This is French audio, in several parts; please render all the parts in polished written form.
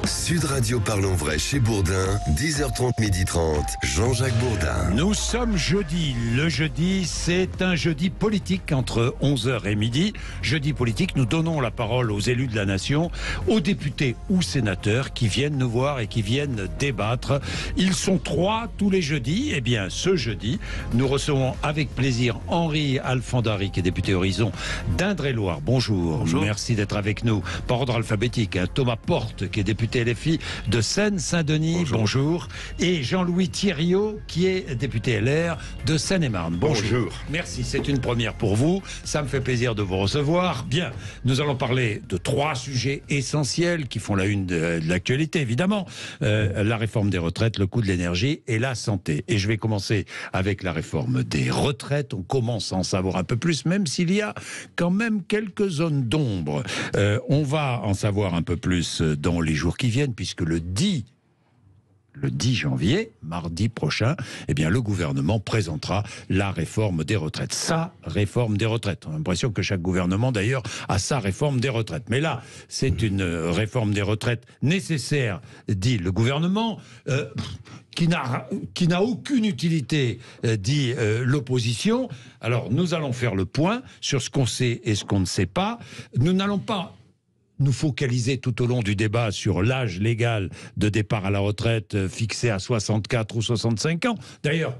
Sud Radio Parlons Vrai chez Bourdin, 10h30, 12h30, Jean-Jacques Bourdin. Nous sommes jeudi. Le jeudi, c'est un jeudi politique entre 11h et midi. Jeudi politique, nous donnons la parole aux élus de la nation, aux députés ou sénateurs qui viennent nous voir et qui viennent débattre. Ils sont 3 tous les jeudis. Eh bien, ce jeudi, nous recevons avec plaisir Henri Alfandari, qui est député Horizon d'Indre-et-Loire. Bonjour. Bonjour. Merci d'être avec nous. Par ordre alphabétique, Thomas Porte, qui est député LFI de Seine-Saint-Denis. Bonjour. Et Jean-Louis Thiriot, qui est député LR de Seine-et-Marne. Bonjour. Merci, c'est une première pour vous. Ça me fait plaisir de vous recevoir. Bien, nous allons parler de 3 sujets essentiels qui font la une de l'actualité, évidemment. La réforme des retraites, le coût de l'énergie et la santé. Et je vais commencer avec la réforme des retraites. On commence à en savoir un peu plus, même s'il y a quand même quelques zones d'ombre. On va en savoir un peu plus dans les jours qui viennent, puisque le 10 janvier, mardi prochain, eh bien, le gouvernement présentera la réforme des retraites. Sa réforme des retraites. On a l'impression que chaque gouvernement, d'ailleurs, a sa réforme des retraites. Mais là, c'est une réforme des retraites nécessaire, dit le gouvernement, qui n'a aucune utilité, dit l'opposition. Alors, nous allons faire le point sur ce qu'on sait et ce qu'on ne sait pas. Nous n'allons pas nous focaliser tout au long du débat sur l'âge légal de départ à la retraite fixé à 64 ou 65 ans. D'ailleurs,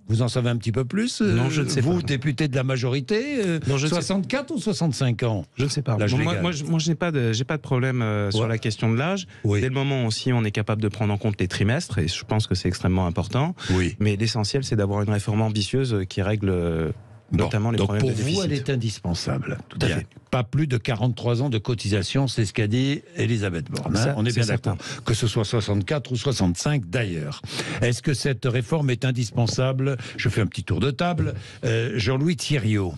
vous en savez un petit peu plus? Non, je ne sais pas. Vous, député de la majorité, non, 64 ou 65 ans? Je ne sais pas. Moi, je n'ai pas de problème sur la question de l'âge. Oui. Dès le moment aussi, on est capable de prendre en compte les trimestres, et je pense que c'est extrêmement important. Oui. Mais l'essentiel, c'est d'avoir une réforme ambitieuse qui règle notamment les problèmes de déficit. Donc pour vous, elle est indispensable. Tout à fait. Pas plus de 43 ans de cotisation, c'est ce qu'a dit Elisabeth Borne. On est bien d'accord. Que ce soit 64 ou 65 d'ailleurs. Est-ce que cette réforme est indispensable? Je fais un petit tour de table. Jean-Louis Thiriot.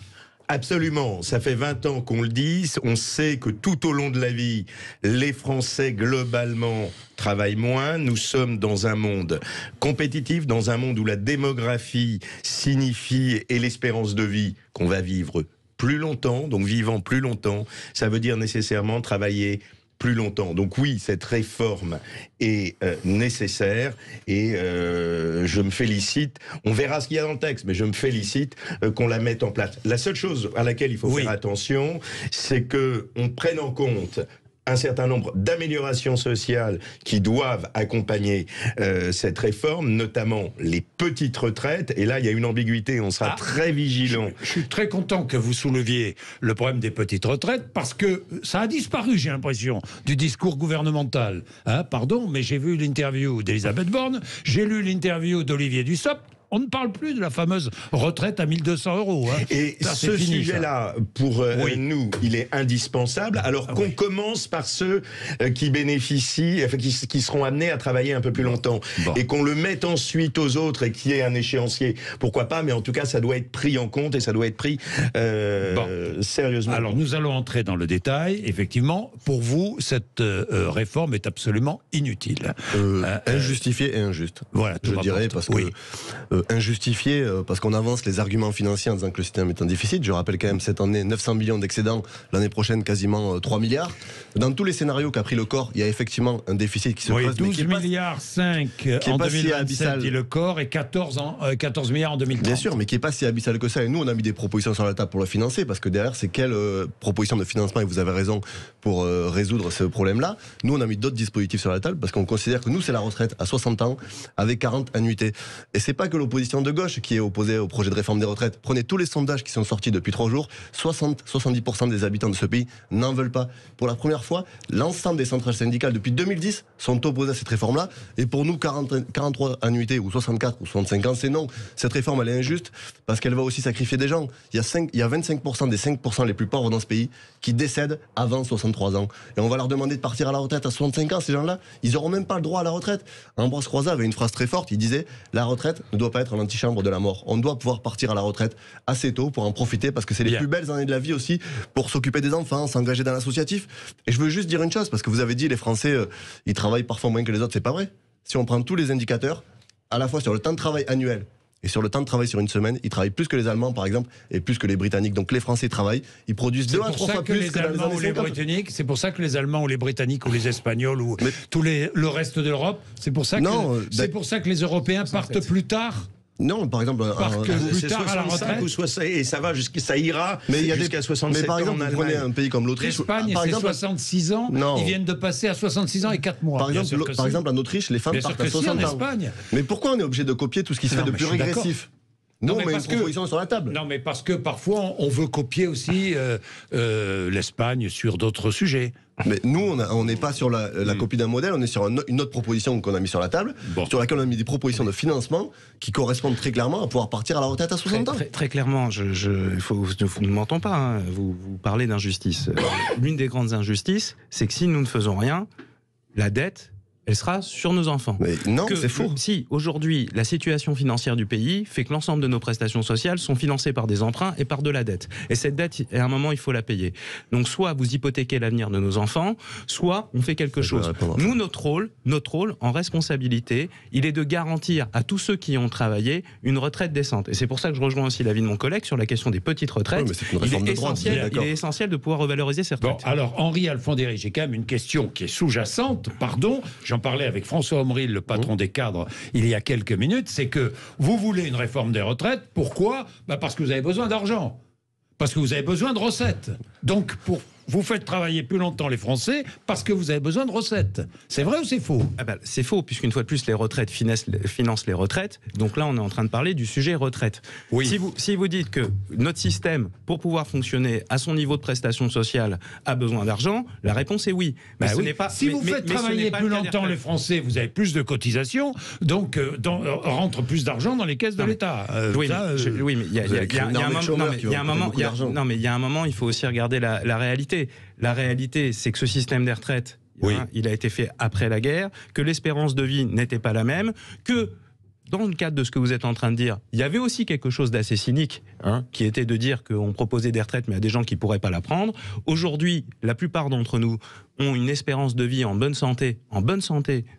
Absolument, ça fait 20 ans qu'on le dit, on sait que tout au long de la vie, les Français globalement travaillent moins, nous sommes dans un monde compétitif, dans un monde où la démographie signifie et l'espérance de vie qu'on va vivre plus longtemps, donc vivant plus longtemps, ça veut dire nécessairement travailler plus longtemps. Donc oui, cette réforme est nécessaire et je me félicite, on verra ce qu'il y a dans le texte, mais je me félicite qu'on la mette en place. La seule chose à laquelle il faut faire attention, c'est qu'on prenne en compte un certain nombre d'améliorations sociales qui doivent accompagner cette réforme, notamment les petites retraites. Et là, il y a une ambiguïté, on sera très vigilant. Je suis très content que vous souleviez le problème des petites retraites, parce que ça a disparu, j'ai l'impression, du discours gouvernemental. Pardon, mais j'ai vu l'interview d'Elisabeth Borne, j'ai lu l'interview d'Olivier Dussopt. On ne parle plus de la fameuse retraite à 1 200 €. Et ça, ce sujet-là, pour nous, il est indispensable, alors qu'on commence par ceux qui bénéficient, qui seront amenés à travailler un peu plus longtemps. Et qu'on le mette ensuite aux autres et qu'il y ait un échéancier. Pourquoi pas, mais en tout cas, ça doit être pris en compte et ça doit être pris sérieusement. Alors, nous allons entrer dans le détail. Effectivement, pour vous, cette réforme est absolument inutile. Injustifiée et injuste. Voilà, je dirais, parce que... injustifié parce qu'on avance les arguments financiers en disant que le système est en déficit. Je rappelle quand même cette année 900 millions d'excédents, l'année prochaine quasiment 3 milliards. Dans tous les scénarios qu'a pris le corps, il y a effectivement un déficit qui se creuse. 12 milliards 5 en 2027 dit le corps et 14 milliards en 2030. Bien sûr, mais qui n'est pas si abyssal que ça. Et nous, on a mis des propositions sur la table pour le financer, parce que derrière, c'est quelle proposition de financement, et vous avez raison, pour résoudre ce problème-là. Nous, on a mis d'autres dispositifs sur la table, parce qu'on considère que nous, c'est la retraite à 60 ans, avec 40 annuités. Et c'est pas que l'opposition de gauche qui est opposée au projet de réforme des retraites. Prenez tous les sondages qui sont sortis depuis 3 jours, 70% des habitants de ce pays n'en veulent pas. Pour la première fois, l'ensemble des centrales syndicales depuis 2010 sont opposées à cette réforme-là. Et pour nous, 43 annuités ou 64 ou 65 ans, c'est non. Cette réforme, elle est injuste parce qu'elle va aussi sacrifier des gens. Il y a 25% des 5% les plus pauvres dans ce pays qui décèdent avant 63 ans. Et on va leur demander de partir à la retraite à 65 ans. Ces gens-là, ils n'auront même pas le droit à la retraite. Ambroise Croizat avait une phrase très forte. Il disait, la retraite ne doit pas être l'antichambre de la mort. On doit pouvoir partir à la retraite assez tôt pour en profiter, parce que c'est les plus belles années de la vie aussi, pour s'occuper des enfants, s'engager dans l'associatif. Et je veux juste dire une chose, parce que vous avez dit les Français, ils travaillent parfois moins que les autres. C'est pas vrai. Si on prend tous les indicateurs, à la fois sur le temps de travail annuel Et sur le temps de travail sur une semaine, ils travaillent plus que les Allemands, par exemple, et plus que les Britanniques. Donc les Français travaillent, ils produisent 2 à 3 fois plus que les Allemands ou les Britanniques. C'est pour ça que les Allemands ou les Britanniques ou les Espagnols ou le reste de l'Europe, c'est pour ça que les Européens partent plus tard. Non, par exemple, plus tard à la retraite, et ça ira jusqu'à 67 ans. Mais par exemple, vous prenez un pays comme l'Autriche. L'Espagne, c'est 66 ans. Non. Ils viennent de passer à 66 ans et 4 mois. Par exemple, en Autriche, les femmes partent à 60 ans. Mais pourquoi on est obligé de copier tout ce qui se fait de plus régressif ? Non, mais une proposition sur la table. Non, mais parce que parfois, on veut copier aussi l'Espagne sur d'autres sujets. Mais nous, on n'est pas sur la copie d'un modèle, on est sur une autre proposition qu'on a mis sur la table, sur laquelle on a mis des propositions de financement qui correspondent très clairement à pouvoir partir à la retraite à 60 ans. Très clairement, ne mentons pas, hein, vous parlez d'injustice. L'une des grandes injustices, c'est que si nous ne faisons rien, la dette, elle sera sur nos enfants. Mais non, c'est faux. Si, aujourd'hui, la situation financière du pays fait que l'ensemble de nos prestations sociales sont financées par des emprunts et par de la dette. Et cette dette, à un moment, il faut la payer. Donc, soit vous hypothéquez l'avenir de nos enfants, soit on fait quelque chose. Nous, notre rôle, en responsabilité, il est de garantir à tous ceux qui ont travaillé une retraite décente. Et c'est pour ça que je rejoins aussi l'avis de mon collègue sur la question des petites retraites. Il est essentiel de pouvoir revaloriser ces retraites. Bon, alors, Henri Alfandéry, j'ai quand même une question qui est sous-jacente, pardon. J'en parlais avec François Omril, le patron des cadres, il y a quelques minutes, c'est que vous voulez une réforme des retraites. Pourquoi ? Parce que vous avez besoin d'argent. Parce que vous avez besoin de recettes. Donc, vous faites travailler plus longtemps les Français parce que vous avez besoin de recettes. C'est vrai ou c'est faux ? C'est faux, puisqu'une fois de plus, les retraites financent les retraites. Donc là, on est en train de parler du sujet retraite. Oui. Si vous dites que notre système, pour pouvoir fonctionner à son niveau de prestation sociale, a besoin d'argent, la réponse est oui. Mais ce n'est pas. Si vous faites travailler plus longtemps les Français, vous avez plus de cotisations, donc rentre plus d'argent dans les caisses de l'État. Oui, mais il y a un moment, il faut aussi regarder la réalité. La réalité, c'est que ce système des retraites, il a été fait après la guerre, que l'espérance de vie n'était pas la même, que dans le cadre de ce que vous êtes en train de dire, il y avait aussi quelque chose d'assez cynique, qui était de dire qu'on proposait des retraites, mais à des gens qui ne pourraient pas la prendre. Aujourd'hui, la plupart d'entre nous ont une espérance de vie en bonne santé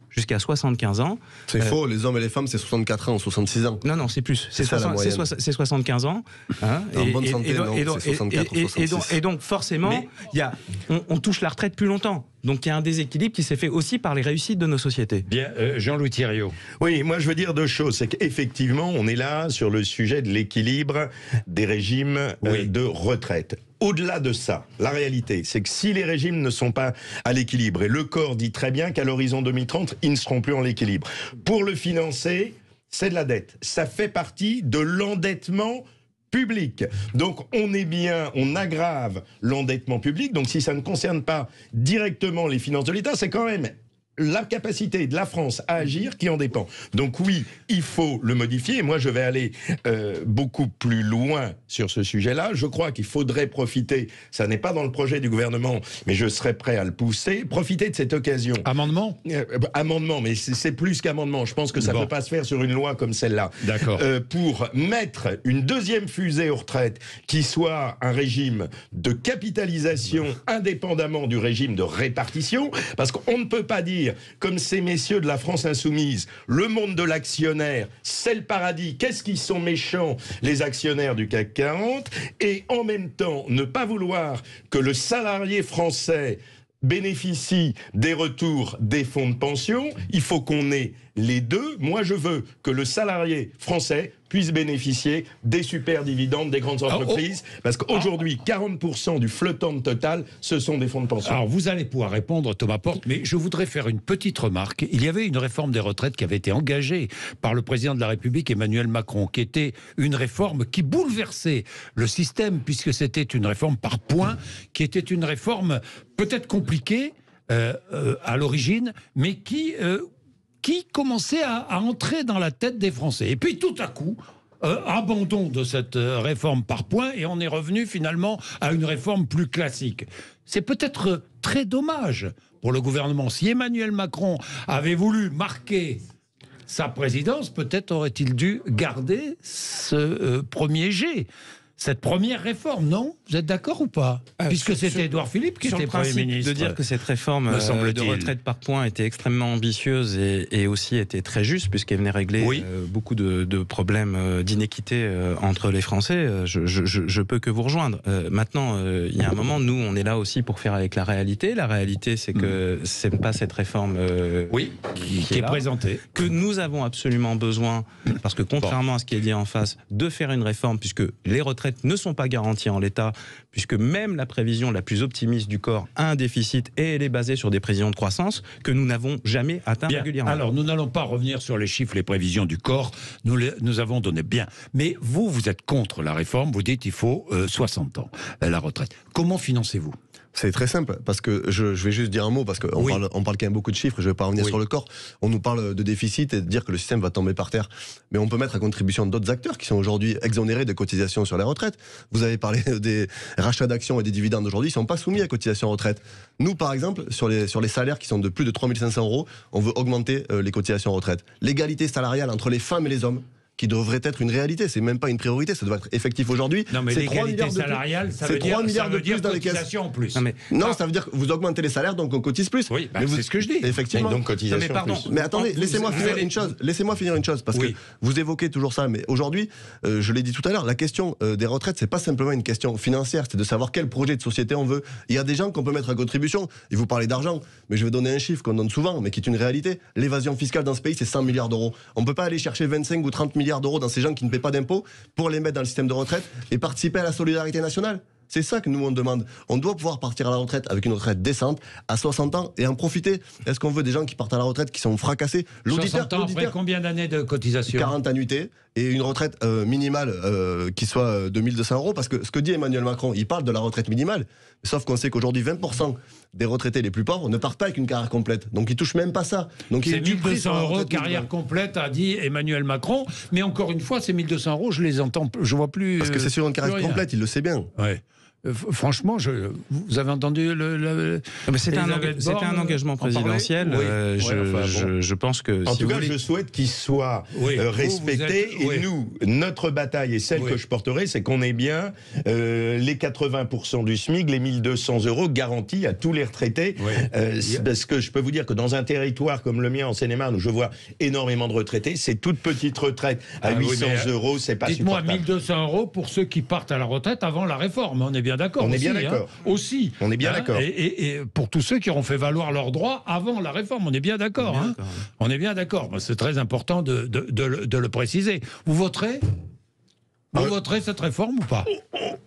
jusqu'à 75 ans. C'est faux, les hommes et les femmes, c'est 64 ans, 66 ans. Non, c'est plus. C'est 75 ans. En bonne santé, c'est 64 ou 66. Et donc, forcément, on touche la retraite plus longtemps. Donc, il y a un déséquilibre qui s'est fait aussi par les réussites de nos sociétés. Bien, Jean-Louis Thiriot. Oui, moi, je veux dire 2 choses. C'est qu'effectivement, on est là sur le sujet de l'équilibre des régimes de retraite. Au-delà de ça, la réalité, c'est que si les régimes ne sont pas à l'équilibre, et le corps dit très bien qu'à l'horizon 2030, ils ne seront plus en équilibre. Pour le financer, c'est de la dette. Ça fait partie de l'endettement public. Donc on aggrave l'endettement public. Donc si ça ne concerne pas directement les finances de l'État, c'est quand même la capacité de la France à agir qui en dépend. Donc oui, il faut le modifier. Et moi, je vais aller beaucoup plus loin sur ce sujet-là. Je crois qu'il faudrait profiter, ça n'est pas dans le projet du gouvernement, mais je serais prêt à le pousser, profiter de cette occasion. Amendement ? Amendement, mais c'est plus qu'amendement. Je pense que ça ne peut pas se faire sur une loi comme celle-là. D'accord. Pour mettre une deuxième fusée aux retraites qui soit un régime de capitalisation indépendamment du régime de répartition, parce qu'on ne peut pas dire comme ces messieurs de la France insoumise, le monde de l'actionnaire, c'est le paradis. Qu'est-ce qu'ils sont méchants, les actionnaires du CAC 40, et en même temps ne pas vouloir que le salarié français bénéficie des retours des fonds de pension. Il faut qu'on ait les deux. Moi, je veux que le salarié français puisse bénéficier des super dividendes des grandes entreprises, parce qu'aujourd'hui, 40% du flottant de Total, ce sont des fonds de pension. Alors, vous allez pouvoir répondre, Thomas Porte, mais je voudrais faire une petite remarque. Il y avait une réforme des retraites qui avait été engagée par le président de la République, Emmanuel Macron, qui était une réforme qui bouleversait le système, puisque c'était une réforme par points, qui était une réforme peut-être compliquée à l'origine, mais qui commençait à entrer dans la tête des Français. Et puis tout à coup, abandon de cette réforme par points, et on est revenu finalement à une réforme plus classique. C'est peut-être très dommage pour le gouvernement. Si Emmanuel Macron avait voulu marquer sa présidence, peut-être aurait-il dû garder ce premier jet. cette première réforme, non? Vous êtes d'accord ou pas? Puisque c'était Édouard Philippe qui était Premier ministre. De dire que cette réforme de retraite par points était extrêmement ambitieuse et aussi était très juste, puisqu'elle venait régler beaucoup de problèmes d'inéquité entre les Français, je peux que vous rejoindre. Maintenant, il y a un moment, nous, on est là aussi pour faire avec la réalité. La réalité, c'est que ce n'est pas cette réforme qui est présentée. Que nous avons absolument besoin, parce que contrairement à ce qui est dit en face, de faire une réforme, puisque les retraites ne sont pas garanties en l'état, puisque même la prévision la plus optimiste du corps a un déficit et elle est basée sur des prévisions de croissance que nous n'avons jamais atteint régulièrement. Alors, nous n'allons pas revenir sur les chiffres, les prévisions du corps, nous avons donné bien. Mais vous êtes contre la réforme, vous dites qu'il faut 60 ans, la retraite. Comment financez-vous ? C'est très simple, parce que je vais juste dire un mot, parce qu'on on parle quand même beaucoup de chiffres, je ne vais pas revenir sur le corps. On nous parle de déficit et de dire que le système va tomber par terre. Mais on peut mettre à contribution d'autres acteurs qui sont aujourd'hui exonérés de cotisations sur les retraites. Vous avez parlé des rachats d'actions et des dividendes aujourd'hui, ils ne sont pas soumis à cotisation retraite. Nous, par exemple, sur les salaires qui sont de plus de 3 500 €, on veut augmenter les cotisations retraite. L'égalité salariale entre les femmes et les hommes, qui devrait être une réalité, c'est même pas une priorité, ça doit être effectif aujourd'hui. Non mais l'égalité salariale, ça veut dire 3 milliards de plus dans les caisses. En plus. Non, ça veut dire que vous augmentez les salaires, donc on cotise plus. Oui, c'est ce que je dis. Effectivement. Donc cotisation plus. Mais attendez, laissez-moi finir une chose, parce que vous évoquez toujours ça, mais aujourd'hui, je l'ai dit tout à l'heure, la question des retraites, c'est pas simplement une question financière, c'est de savoir quel projet de société on veut. Il y a des gens qu'on peut mettre à contribution, et vous parlez d'argent, mais je vais donner un chiffre qu'on donne souvent, mais qui est une réalité. L'évasion fiscale dans ce pays, c'est 100 milliards d'euros. On peut pas aller chercher 25 ou 30 milliards d'euros dans ces gens qui ne paient pas d'impôts pour les mettre dans le système de retraite et participer à la solidarité nationale. C'est ça que nous on demande. On doit pouvoir partir à la retraite avec une retraite décente à 60 ans et en profiter. Est-ce qu'on veut des gens qui partent à la retraite qui sont fracassés? 60 ans après combien d'années de cotisation? 40 annuités et une retraite minimale qui soit de 1 200 €. Parce que ce que dit Emmanuel Macron, il parle de la retraite minimale, sauf qu'on sait qu'aujourd'hui 20% des retraités les plus pauvres ne partent pas avec une carrière complète. Donc ils touchent même pas ça. Donc c'est 1 200 € carrière complète, a dit Emmanuel Macron. Mais encore une fois, ces 1 200 €, je les entends, je vois plus. Parce que c'est sur une carrière complète, il le sait bien. Ouais. Franchement, vous avez entendu c'était un engagement présidentiel. Je pense que en tout cas, je souhaite qu'il soit respecté. Et nous, notre bataille et celle que je porterai, c'est qu'on ait bien les 80% du SMIC, les 1 200 € garantis à tous les retraités. Parce que je peux vous dire que dans un territoire comme le mien en Seine-et-Marne, où je vois énormément de retraités, ces toutes petites retraites à 800 €, c'est pas supportable. Dites-moi 1 200 € pour ceux qui partent à la retraite avant la réforme. On est bien d'accord. On est bien d'accord. Aussi. On est bien d'accord. Et pour tous ceux qui auront fait valoir leurs droits avant la réforme, on est bien d'accord. On est bien d'accord. C'est très important de le préciser. Vous voterez ? Vous voterez cette réforme ou pas?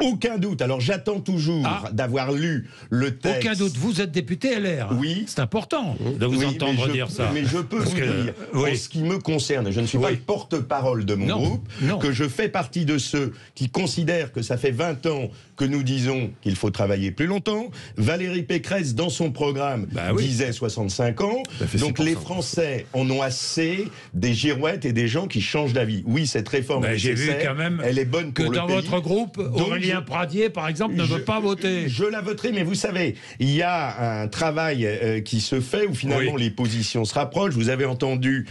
Aucun doute. Alors j'attends toujours d'avoir lu le texte. Aucun doute. Vous êtes député LR. Oui. C'est important de vous entendre dire ça. Mais je peux vous dire, en ce qui me concerne, je ne suis pas le porte-parole de mon groupe, que je fais partie de ceux qui considèrent que ça fait 20 ans que nous disons qu'il faut travailler plus longtemps. Valérie Pécresse, dans son programme, disait 65 ans. Donc les Français en ont assez des girouettes et des gens qui changent d'avis. Oui, cette réforme j'ai vu quand même elle est bonne pour que le dans pays. Votre groupe, Aurélien Pradier, par exemple, ne veut pas voter. Je la voterai, mais vous savez, il y a un travail qui se fait où finalement les positions se rapprochent. Vous avez entendu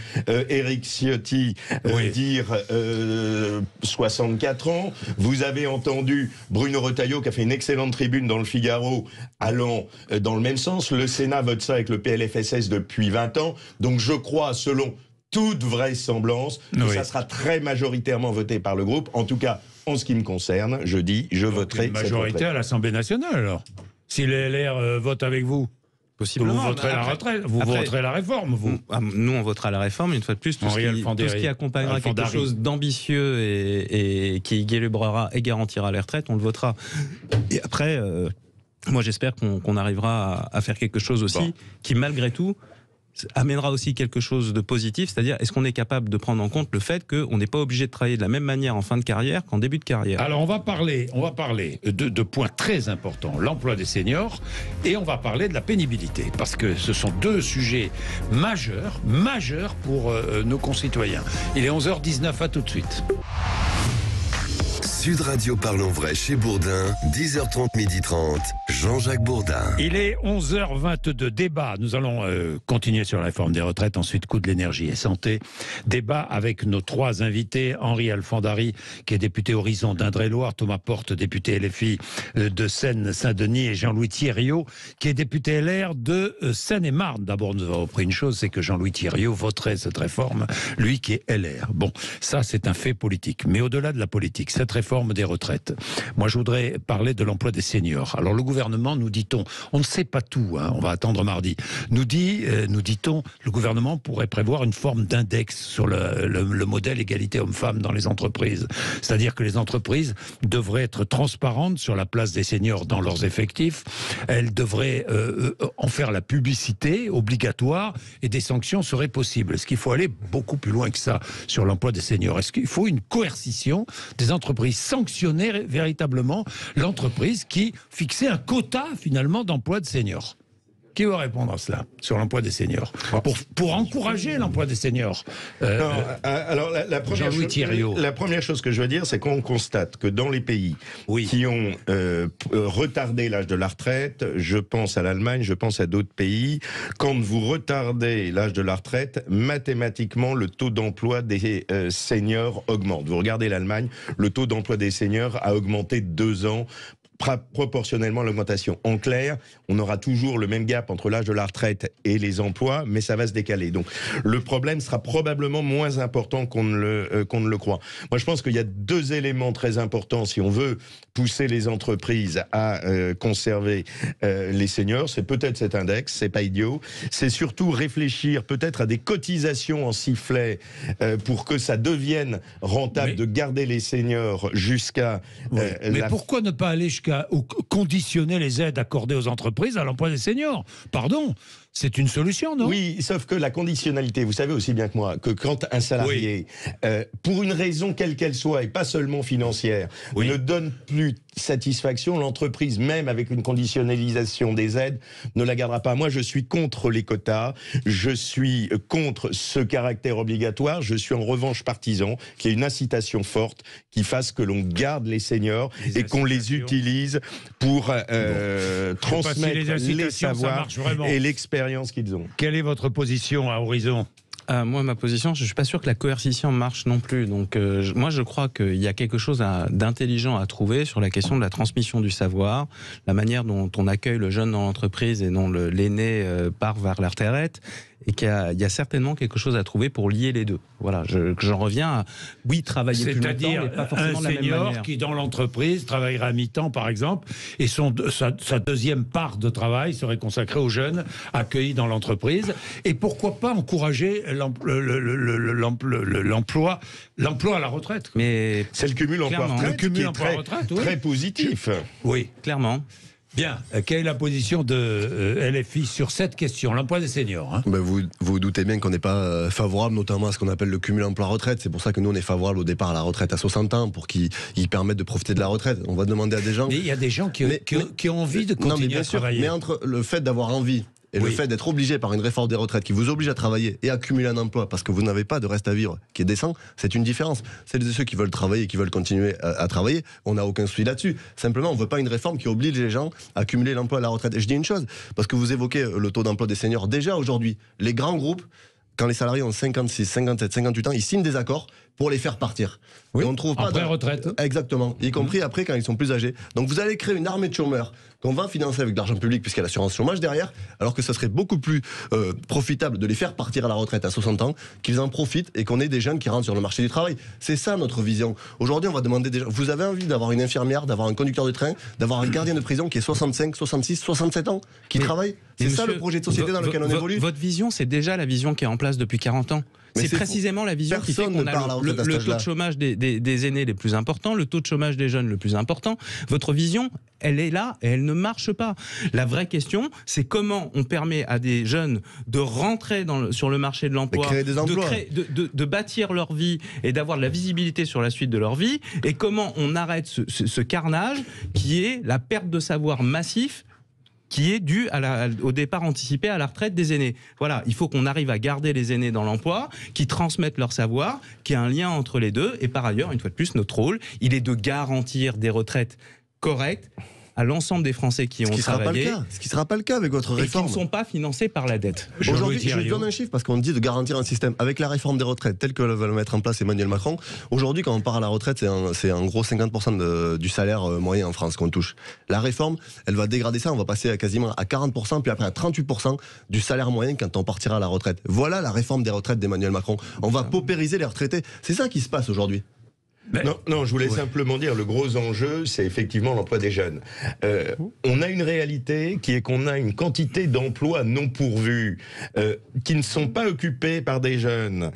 Éric Ciotti dire 64 ans. Vous avez entendu Bruno Retailleau qui a fait une excellente tribune dans le Figaro allant dans le même sens. Le Sénat vote ça avec le PLFSS depuis 20 ans. Donc je crois, selon toute vraisemblance, que ça sera très majoritairement voté par le groupe. En tout cas, en ce qui me concerne, je dis, je voterai cette majorité à l'Assemblée nationale, alors. Si les LR votent avec vous, possiblement. Vous voterez la retraite, vous voterez la réforme, vous. Nous, on votera la réforme, une fois de plus, tout ce qui accompagnera quelque chose d'ambitieux et qui équilibrera et garantira les retraites, on le votera. Et après, moi j'espère qu'on arrivera à faire quelque chose aussi qui, malgré tout, amènera aussi quelque chose de positif, c'est-à-dire est-ce qu'on est capable de prendre en compte le fait qu'on n'est pas obligé de travailler de la même manière en fin de carrière qu'en début de carrière. Alors on va parler de points très importants, l'emploi des seniors, et on va parler de la pénibilité, parce que ce sont deux sujets majeurs pour nos concitoyens. Il est 11h19, à tout de suite. Sud Radio Parlons Vrai chez Bourdin, 10h30, 12h30, Jean-Jacques Bourdin. Il est 11h22, débat. Nous allons continuer sur la réforme des retraites, ensuite coût de l'énergie et santé. Débat avec nos trois invités, Henri Alfandari, qui est député Horizon d'Indre-et-Loire, Thomas Porte, député LFI de Seine-Saint-Denis, et Jean-Louis Thiriot, qui est député LR de Seine-et-Marne. D'abord, nous avons appris une chose, c'est que Jean-Louis Thiriot voterait cette réforme, lui qui est LR. Bon, ça c'est un fait politique. Mais au-delà de la politique, cette réforme des retraites, moi je voudrais parler de l'emploi des seniors. Alors le gouvernement, nous dit-on, on ne sait pas tout, hein, on va attendre mardi, nous dit-on, le gouvernement pourrait prévoir une forme d'index sur le modèle égalité homme-femme dans les entreprises. C'est-à-dire que les entreprises devraient être transparentes sur la place des seniors dans leurs effectifs, elles devraient en faire la publicité obligatoire et des sanctions seraient possibles. Est-ce qu'il faut aller beaucoup plus loin que ça sur l'emploi des seniors? Est-ce qu'il faut une coercition des entreprises, sanctionner véritablement l'entreprise qui fixait un quota finalement d'emploi de seniors? Qui va répondre à cela, sur l'emploi des seniors, pour encourager l'emploi des seniors? Alors, la première chose que je veux dire, c'est qu'on constate que dans les pays qui ont retardé l'âge de la retraite, je pense à l'Allemagne, je pense à d'autres pays, quand vous retardez l'âge de la retraite, mathématiquement, le taux d'emploi des seniors augmente. Vous regardez l'Allemagne, le taux d'emploi des seniors a augmenté de 2 ans, proportionnellement à l'augmentation. En clair, on aura toujours le même gap entre l'âge de la retraite et les emplois, mais ça va se décaler. Donc, le problème sera probablement moins important qu'on ne le croit. Moi, je pense qu'il y a 2 éléments très importants si on veut pousser les entreprises à conserver les seniors. C'est peut-être cet index, c'est pas idiot. C'est surtout réfléchir peut-être à des cotisations en sifflet pour que ça devienne rentable de garder les seniors jusqu'à... Mais pourquoi ne pas aller jusqu'à conditionner les aides accordées aux entreprises à l'emploi des seniors? Pardon, c'est une solution, non? Oui, sauf que la conditionnalité, vous savez aussi bien que moi, que quand un salarié, pour une raison quelle qu'elle soit, et pas seulement financière, ne donne plus satisfaction, l'entreprise, même avec une conditionnalisation des aides, ne la gardera pas. Moi, je suis contre les quotas, je suis contre ce caractère obligatoire, je suis en revanche partisan qu'il y ait une incitation forte qui fasse que l'on garde les seniors et qu'on les utilise pour transmettre les savoirs et l'expérience qu'ils ont. Quelle est votre position à Horizon? Moi, ma position, je ne suis pas sûr que la coercition marche non plus. Donc, moi, je crois qu'il y a quelque chose d'intelligent à trouver sur la question de la transmission du savoir, la manière dont on accueille le jeune dans l'entreprise et dont l'aîné part vers la retraite. Et qu'il y a certainement quelque chose à trouver pour lier les deux. Voilà, j'en reviens à, travailler plus longtemps, mais pas forcément de la même manière. Un senior qui, dans l'entreprise, travaillerait à mi-temps, par exemple, et sa deuxième part de travail serait consacrée aux jeunes accueillis dans l'entreprise. Et pourquoi pas encourager l'emploi à la retraite? Mais c'est le cumul emploi-retraite, très positif. Oui, clairement. Bien, quelle est la position de LFI sur cette question, l'emploi des seniors, hein? Vous doutez bien qu'on n'est pas favorable notamment à ce qu'on appelle le cumul emploi-retraite. C'est pour ça que nous on est favorable au départ à la retraite à 60 ans pour qu'ils permettent de profiter de la retraite. On va demander à des gens... Mais il y a des gens qui ont envie de continuer à travailler. Mais entre le fait d'avoir envie et le fait d'être obligé par une réforme des retraites qui vous oblige à travailler et à cumuler un emploi parce que vous n'avez pas de reste à vivre qui est décent, c'est une différence. Celles et ceux qui veulent travailler et qui veulent continuer à travailler, on n'a aucun souci là-dessus. Simplement, on ne veut pas une réforme qui oblige les gens à cumuler l'emploi à la retraite. Et je dis une chose, parce que vous évoquez le taux d'emploi des seniors. Déjà aujourd'hui, les grands groupes, quand les salariés ont 56, 57, 58 ans, ils signent des accords pour les faire partir. Oui, et on ne trouve pas après retraite. Exactement, y compris après quand ils sont plus âgés. Donc vous allez créer une armée de chômeurs qu'on va financer avec de l'argent public puisqu'il y a l'assurance chômage derrière, alors que ça serait beaucoup plus profitable de les faire partir à la retraite à 60 ans, qu'ils en profitent et qu'on ait des jeunes qui rentrent sur le marché du travail. C'est ça notre vision. Aujourd'hui, on va demander des gens, vous avez envie d'avoir une infirmière, d'avoir un conducteur de train, d'avoir un gardien de prison qui est 65, 66, 67 ans, qui travaille? C'est ça le projet de société dans lequel on évolue. Votre vision, c'est déjà la vision qui est en place depuis 40 ans. C'est précisément la vision qui fait qu'on a le taux de chômage des aînés les plus importants, le taux de chômage des jeunes le plus important. Votre vision, elle est là et elle ne marche pas. La vraie question, c'est comment on permet à des jeunes de rentrer sur le marché de l'emploi, de bâtir leur vie et d'avoir de la visibilité sur la suite de leur vie, et comment on arrête ce carnage qui est la perte de savoir massif qui est due au départ anticipé à la retraite des aînés. Voilà, il faut qu'on arrive à garder les aînés dans l'emploi, qui transmettent leur savoir, qu'il y ait un lien entre les deux. Et par ailleurs, une fois de plus, notre rôle, il est de garantir des retraites correctes à l'ensemble des Français qui ont travaillé. Ce qui ne sera pas le cas avec votre réforme. Et qui ne sont pas financés par la dette. Aujourd'hui, je vous donne un chiffre parce qu'on dit de garantir un système. Avec la réforme des retraites, telle que va le mettre en place Emmanuel Macron, aujourd'hui, quand on part à la retraite, c'est en gros 50% du salaire moyen en France qu'on touche. La réforme, elle va dégrader ça, on va passer à quasiment à 40%, puis après à 38% du salaire moyen quand on partira à la retraite. Voilà la réforme des retraites d'Emmanuel Macron. On va paupériser les retraités. C'est ça qui se passe aujourd'hui. Non, je voulais simplement dire, le gros enjeu, c'est effectivement l'emploi des jeunes. On a une réalité qui est qu'on a une quantité d'emplois non pourvus, qui ne sont pas occupés par des jeunes,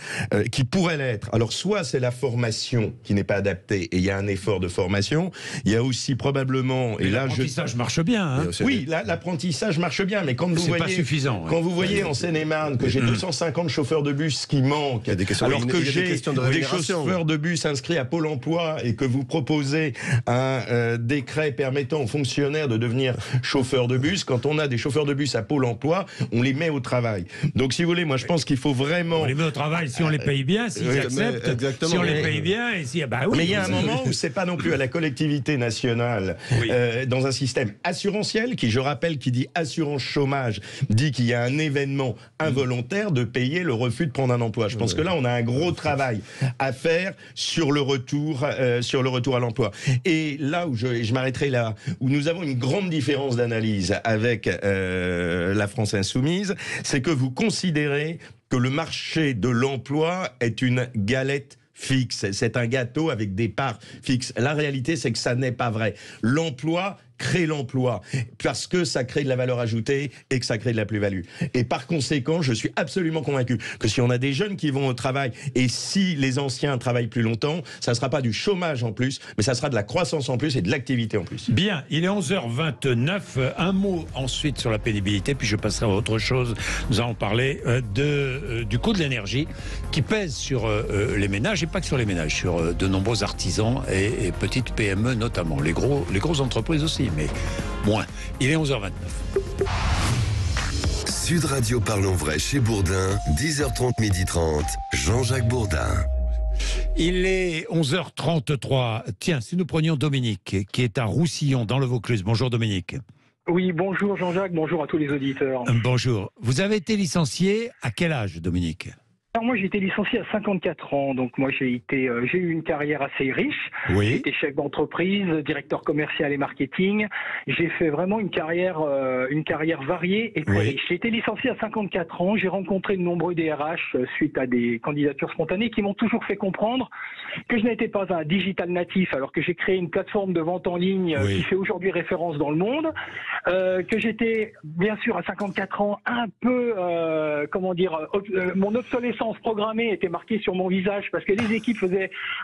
qui pourraient l'être. Alors, soit c'est la formation qui n'est pas adaptée, et il y a un effort de formation, il y a aussi probablement... Et là, l'apprentissage marche bien. Hein. Oui, l'apprentissage marche bien, mais quand vous voyez... pas suffisant. Quand vous voyez en Seine-et-Marne que j'ai 250 chauffeurs de bus qui manquent, alors que j'ai des chauffeurs de bus inscrits à Pôle emploi et que vous proposez un décret permettant aux fonctionnaires de devenir chauffeurs de bus, quand on a des chauffeurs de bus à Pôle emploi, on les met au travail. Donc si vous voulez, moi je pense qu'il faut vraiment... On les met au travail si on les paye bien, s'ils acceptent, si on les paye bien, et si... Bah oui, mais il y a un moment où c'est pas non plus à la collectivité nationale, dans un système assurantiel, qui je rappelle, qui dit assurance chômage, dit qu'il y a un événement involontaire de payer le refus de prendre un emploi. Je pense que là on a un gros travail à faire sur le retour à l'emploi. Et là où je m'arrêterai là, où nous avons une grande différence d'analyse avec la France insoumise, c'est que vous considérez que le marché de l'emploi est une galette fixe. C'est un gâteau avec des parts fixes. La réalité, c'est que ça n'est pas vrai. L'emploi crée l'emploi, parce que ça crée de la valeur ajoutée et que ça crée de la plus-value. Et par conséquent, je suis absolument convaincu que si on a des jeunes qui vont au travail, et si les anciens travaillent plus longtemps, ça ne sera pas du chômage en plus, mais ça sera de la croissance en plus et de l'activité en plus. Bien, il est 11h29. Un mot ensuite sur la pénibilité, puis je passerai à autre chose. Nous allons parler du coût de l'énergie qui pèse sur les ménages, et pas que sur les ménages, sur de nombreux artisans et petites PME notamment. Les grosses entreprises aussi, mais moins. Il est 11h29. Sud Radio Parlons Vrai chez Bourdin, 10h30, 12h30, Jean-Jacques Bourdin. Il est 11h33. Tiens, si nous prenions Dominique, qui est à Roussillon, dans le Vaucluse. Bonjour Dominique. Oui, bonjour Jean-Jacques, bonjour à tous les auditeurs. Bonjour. Vous avez été licencié à quel âge, Dominique ? Alors moi j'ai été licencié à 54 ans, donc moi j'ai eu une carrière assez riche. Oui. J'ai été chef d'entreprise, directeur commercial et marketing. J'ai fait vraiment une carrière variée et très riche. J'ai été licencié à 54 ans, j'ai rencontré de nombreux DRH suite à des candidatures spontanées qui m'ont toujours fait comprendre que je n'étais pas un digital natif, alors que j'ai créé une plateforme de vente en ligne qui fait aujourd'hui référence dans le monde, que j'étais bien sûr à 54 ans un peu, mon obsolescence programmée était marquée sur mon visage parce que les équipes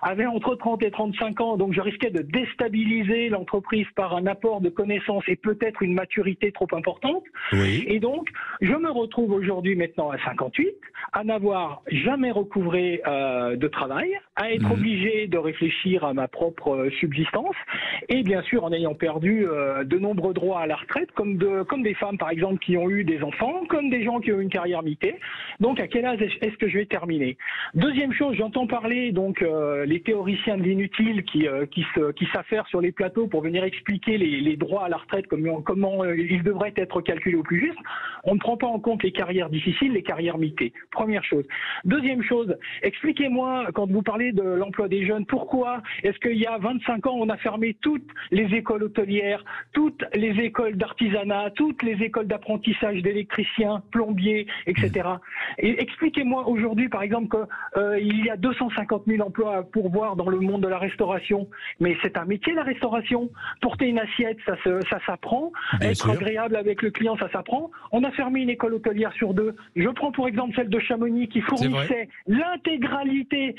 avaient entre 30 et 35 ans, donc je risquais de déstabiliser l'entreprise par un apport de connaissances et peut-être une maturité trop importante. Oui. Et donc, je me retrouve aujourd'hui maintenant à 58, à n'avoir jamais recouvré de travail, à être obligé de réfléchir à ma propre subsistance, et bien sûr en ayant perdu de nombreux droits à la retraite, comme des femmes par exemple qui ont eu des enfants, comme des gens qui ont eu une carrière mitée. Donc à quel âge est-ce que je vais terminer? Deuxième chose, j'entends parler donc les théoriciens de l'inutile qui s'affairent sur les plateaux pour venir expliquer les droits à la retraite, comment ils devraient être calculés au plus juste. On ne prend pas en compte les carrières difficiles, les carrières mitées. Première chose. Deuxième chose, expliquez-moi, quand vous parlez de l'emploi des jeunes, pourquoi est-ce qu'il y a 25 ans, on a fermé toutes les écoles hôtelières, toutes les écoles d'artisanat, toutes les écoles d'apprentissage d'électriciens, plombiers, etc. Et expliquez-moi aujourd'hui, par exemple, qu'il y a 250 000 emplois à pourvoir dans le monde de la restauration. Mais c'est un métier, la restauration. Porter une assiette, ça s'apprend. Être agréable avec le client, ça s'apprend. On a fermé une école hôtelière sur 2. Je prends pour exemple celle de Chamonix qui fournissait l'intégralité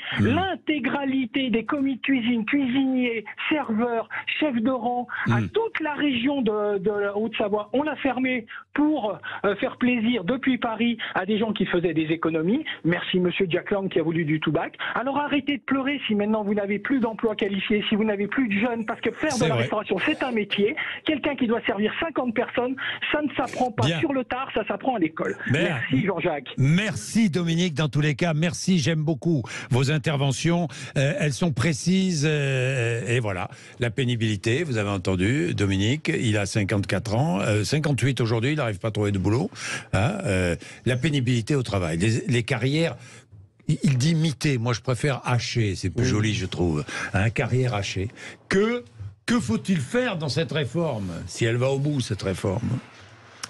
des commis de cuisine, cuisiniers, serveurs, chefs de rang à toute la région de la Haute-Savoie. On l'a fermé pour faire plaisir depuis Paris à des gens qui faisaient faisait des économies. Merci monsieur Jack Lang qui a voulu du tout-back. Alors arrêtez de pleurer si maintenant vous n'avez plus d'emplois qualifiés, si vous n'avez plus de jeunes, parce que faire de la restauration, c'est un métier. Quelqu'un qui doit servir 50 personnes, ça ne s'apprend pas sur le tard, ça s'apprend à l'école. Merci Jean-Jacques. Merci Dominique, dans tous les cas, merci, j'aime beaucoup vos interventions, elles sont précises, et voilà, la pénibilité, vous avez entendu, Dominique, il a 54 ans, 58 aujourd'hui, il n'arrive pas à trouver de boulot, hein, la pénibilité au travail, les carrières. Il dit miter, moi je préfère hacher, c'est plus joli je trouve, hein, carrière hachée. Que faut-il faire dans cette réforme, si elle va au bout cette réforme?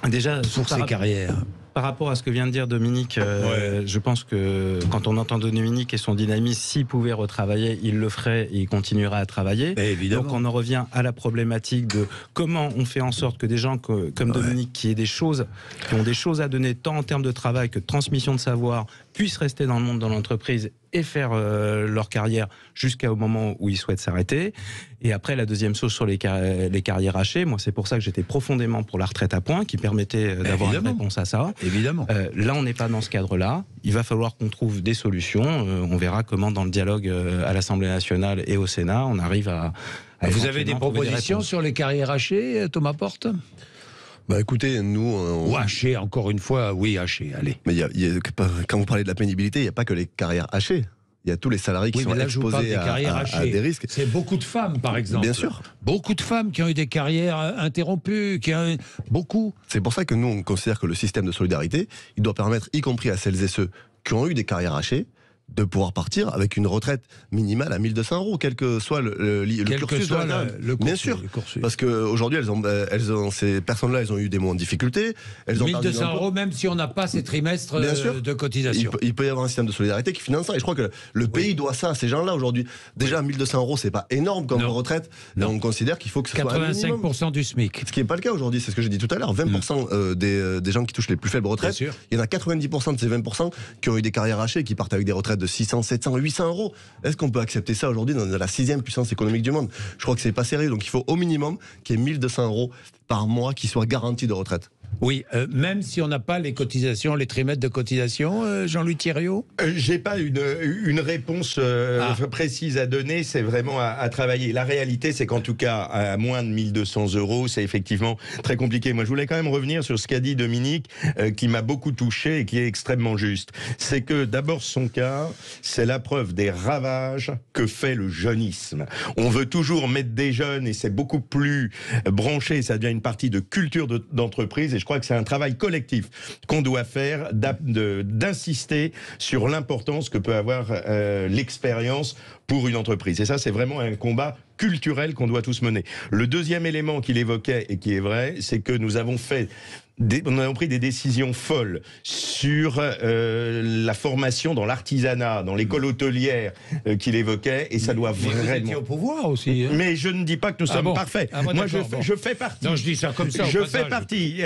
Déjà, pour ces carrières. Par rapport à ce que vient de dire Dominique, je pense que quand on entend Dominique et son dynamisme, s'il pouvait retravailler, il le ferait et il continuera à travailler. Donc on en revient à la problématique de comment on fait en sorte que des gens comme Dominique, qui ont des choses à donner, tant en termes de travail que de transmission de savoir, puissent rester dans le monde, dans l'entreprise et faire leur carrière jusqu'au moment où ils souhaitent s'arrêter. Et après, la deuxième chose sur les carrières hachées, moi c'est pour ça que j'étais profondément pour la retraite à points, qui permettait d'avoir une réponse à ça. Évidemment. Là, on n'est pas dans ce cadre-là. Il va falloir qu'on trouve des solutions. On verra comment, dans le dialogue à l'Assemblée nationale et au Sénat, on arrive à vous avez des propositions sur les carrières hachées, Thomas Porte? Bah écoutez, nous... Ou haché, encore une fois, oui, haché, allez. Mais quand vous parlez de la pénibilité, il n'y a pas que les carrières hachées. Il y a tous les salariés qui sont exposés à des risques. C'est beaucoup de femmes, par exemple. Bien sûr. Beaucoup de femmes qui ont eu des carrières interrompues, beaucoup. C'est pour ça que nous, on considère que le système de solidarité, il doit permettre, y compris à celles et ceux qui ont eu des carrières hachées, de pouvoir partir avec une retraite minimale à 1200 €, quel que soit le cursus de la bien sûr, parce qu'aujourd'hui, ces personnes-là, elles ont eu des moments de difficulté. 1200 € même si on n'a pas ces trimestres de cotisation. Il peut y avoir un système de solidarité qui finance ça, et je crois que le pays doit ça à ces gens-là aujourd'hui. Déjà, 1200 €, c'est pas énorme comme retraite, mais on considère qu'il faut que ce soit 85% du SMIC. Ce qui n'est pas le cas aujourd'hui, c'est ce que j'ai dit tout à l'heure. 20% des gens qui touchent les plus faibles retraites, il y en a 90% de ces 20% qui ont eu des carrières hachées, qui partent avec des retraites de 600, 700, 800 €. Est-ce qu'on peut accepter ça aujourd'hui dans la 6e puissance économique du monde? Je crois que c'est pas sérieux. Donc il faut au minimum qu'il y ait 1200 € par mois qui soient garantis de retraite. Oui, même si on n'a pas les cotisations, les trimestres de cotisation, Jean-Louis Thiriot? J'ai pas une réponse précise à donner, c'est vraiment à travailler. La réalité, c'est qu'en tout cas, à moins de 1200 €, c'est effectivement très compliqué. Moi, je voulais quand même revenir sur ce qu'a dit Dominique, qui m'a beaucoup touché et qui est extrêmement juste. C'est que d'abord, son cas, c'est la preuve des ravages que fait le jeunisme. On veut toujours mettre des jeunes et c'est beaucoup plus branché, ça devient une partie de culture d'entreprise. Et je crois que c'est un travail collectif qu'on doit faire, d'insister sur l'importance que peut avoir l'expérience pour une entreprise. Et ça, c'est vraiment un combat culturel qu'on doit tous mener. Le deuxième élément qu'il évoquait et qui est vrai, c'est que nous avons pris des décisions folles sur la formation dans l'artisanat, dans l'école hôtelière qu'il évoquait, et ça doit vraiment... Vous étiez au pouvoir aussi. Hein. Mais je ne dis pas que nous sommes parfaits. Moi, je fais partie. Non, je dis ça comme ça. Je fais partie.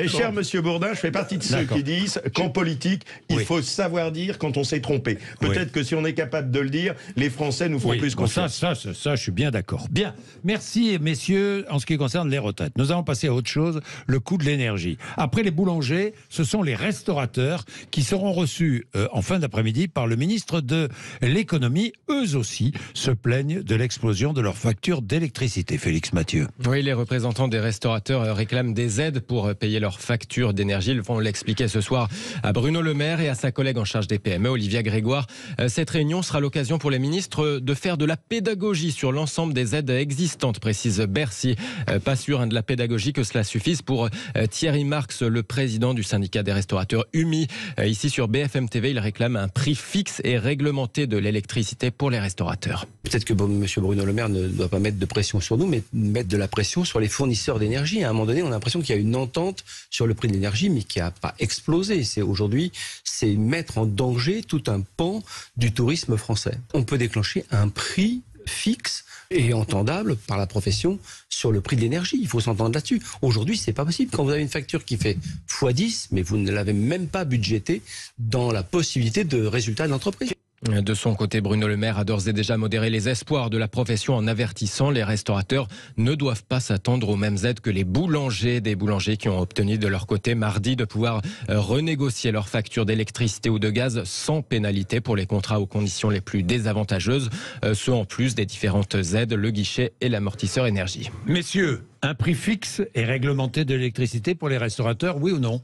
Cher Monsieur Bourdin, je fais partie de ceux qui disent qu'en politique, il faut savoir dire quand on s'est trompé. Peut-être que si on est capable de le dire, les Français nous font plus confiance. Ça, je suis bien d'accord. Bien. Merci, messieurs, en ce qui concerne les retraites. Nous allons passer à autre chose, le coût de l'énergie. Après les boulangers, ce sont les restaurateurs qui seront reçus en fin d'après-midi par le ministre de l'économie. Eux aussi se plaignent de l'explosion de leurs factures d'électricité. Félix Mathieu. Oui, les représentants des restaurateurs réclament des aides pour payer leurs factures d'énergie. Ils vont l'expliquer ce soir à Bruno Le Maire et à sa collègue en charge des PME, Olivia Grégoire. Cette réunion sera l'occasion pour les ministres de faire de la pédagogie sur l'ensemble des aides existantes, précise Bercy. Pas sûr de la pédagogie que cela suffise pour Thierry Marx, le président du syndicat des restaurateurs UMI. Ici sur BFM TV, il réclame un prix fixe et réglementé de l'électricité pour les restaurateurs. Peut-être que M. Bruno Le Maire ne doit pas mettre de pression sur nous, mais mettre de la pression sur les fournisseurs d'énergie. À un moment donné, on a l'impression qu'il y a une entente sur le prix de l'énergie, mais qui n'a pas explosé. Aujourd'hui, c'est mettre en danger tout un pan du tourisme français. On peut déclencher un prix fixe et entendable par la profession sur le prix de l'énergie. Il faut s'entendre là-dessus. Aujourd'hui, c'est pas possible. Quand vous avez une facture qui fait x10, mais vous ne l'avez même pas budgété dans la possibilité de résultat de l'entreprise. De son côté, Bruno Le Maire a d'ores et déjà modéré les espoirs de la profession en avertissant les restaurateurs ne doivent pas s'attendre aux mêmes aides que les boulangers. Des boulangers qui ont obtenu de leur côté mardi de pouvoir renégocier leurs factures d'électricité ou de gaz sans pénalité pour les contrats aux conditions les plus désavantageuses. Ce en plus des différentes aides, le guichet et l'amortisseur énergie. Messieurs, un prix fixe et réglementé de l'électricité pour les restaurateurs, oui ou non ?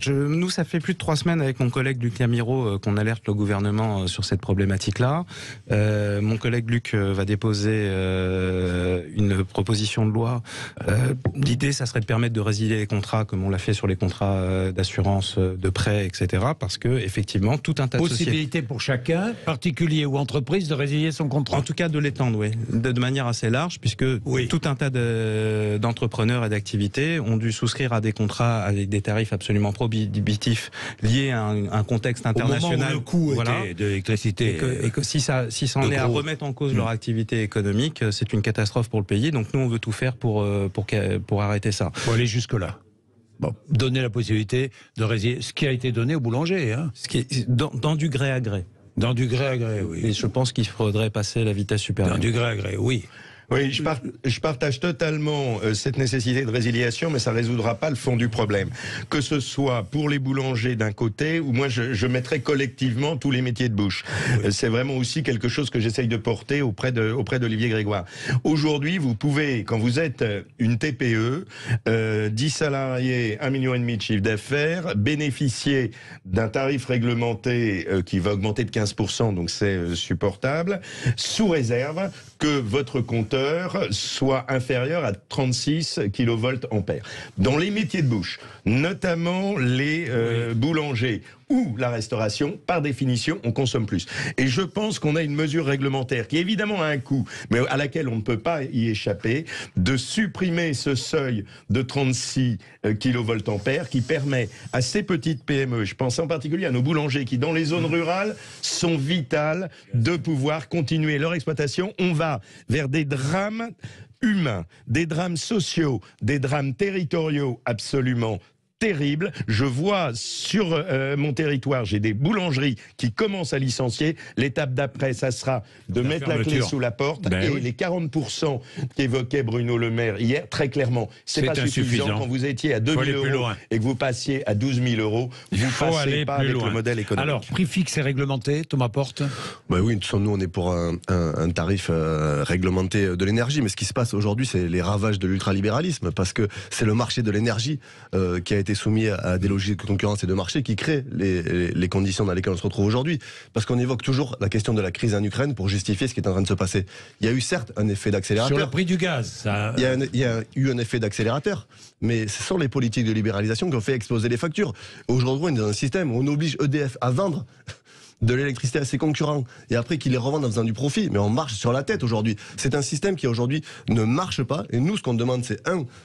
Nous, ça fait plus de 3 semaines avec mon collègue Luc Lamiraud qu'on alerte le gouvernement sur cette problématique-là. Mon collègue Luc va déposer une proposition de loi. L'idée, ça serait de permettre de résilier les contrats, comme on l'a fait sur les contrats d'assurance, de prêt, etc. Parce que effectivement, tout un tas de possibilité pour chacun, particulier ou entreprise, de résilier son contrat. En tout cas, de l'étendre, oui, de manière assez large, puisque tout un tas d'entrepreneurs et d'activités ont dû souscrire à des contrats avec des tarifs absolument prohibitifs liés à un contexte international. Au moment où le coût de l'électricité. Et que si ça en est à remettre en cause leur activité économique, c'est une catastrophe pour le pays. Donc nous, on veut tout faire pour arrêter ça. Pour aller jusque-là. Bon, donner la possibilité de résilier ce qui a été donné au boulanger. Hein. Ce qui est dans du gré à gré. Dans du gré à gré, oui. Et je pense qu'il faudrait passer la vitesse supérieure. Dans du gré à gré, oui. Oui, je partage totalement cette nécessité de résiliation, mais ça résoudra pas le fond du problème. Que ce soit pour les boulangers d'un côté, ou moi je mettrais collectivement tous les métiers de bouche. Oui. C'est vraiment aussi quelque chose que j'essaye de porter auprès d'Olivier Grégoire. Aujourd'hui, vous pouvez, quand vous êtes une TPE, 10 salariés, 1,5 million de chiffre d'affaires, bénéficier d'un tarif réglementé qui va augmenter de 15%, donc c'est supportable, sous réserve que votre compteur soit inférieur à 36 kV-ampères. Dans les métiers de bouche, notamment les boulangers ou la restauration, par définition, on consomme plus. Et je pense qu'on a une mesure réglementaire qui évidemment a un coût, mais à laquelle on ne peut pas y échapper, de supprimer ce seuil de 36 kV-ampères qui permet à ces petites PME, je pense en particulier à nos boulangers qui, dans les zones rurales, sont vitales de pouvoir continuer leur exploitation. On va vers des drames humains, des drames sociaux, des drames territoriaux absolument terrible. Je vois sur mon territoire, j'ai des boulangeries qui commencent à licencier. L'étape d'après, ça sera de mettre la clé sous la porte. Les 40% qu'évoquait Bruno Le Maire hier, très clairement, c'est pas suffisant. Quand vous étiez à 2 000 € et que vous passiez à 12 000 €, vous passez pas avec le modèle économique. Alors, prix fixe et réglementé, Thomas Porte. Oui, nous on est pour un tarif réglementé de l'énergie, mais ce qui se passe aujourd'hui, c'est les ravages de l'ultralibéralisme, parce que c'est le marché de l'énergie qui a été soumis à des logiques de concurrence et de marché qui créent les conditions dans lesquelles on se retrouve aujourd'hui. Parce qu'on évoque toujours la question de la crise en Ukraine pour justifier ce qui est en train de se passer. Il y a eu certes un effet d'accélérateur. Sur le prix du gaz, ça... Il y a eu un effet d'accélérateur, mais ce sont les politiques de libéralisation qui ont fait exploser les factures. Aujourd'hui, on est dans un système où on oblige EDF à vendre de l'électricité à ses concurrents et après qu'ils les revendent en faisant du profit, mais on marche sur la tête aujourd'hui. C'est un système qui aujourd'hui ne marche pas, et nous ce qu'on demande c'est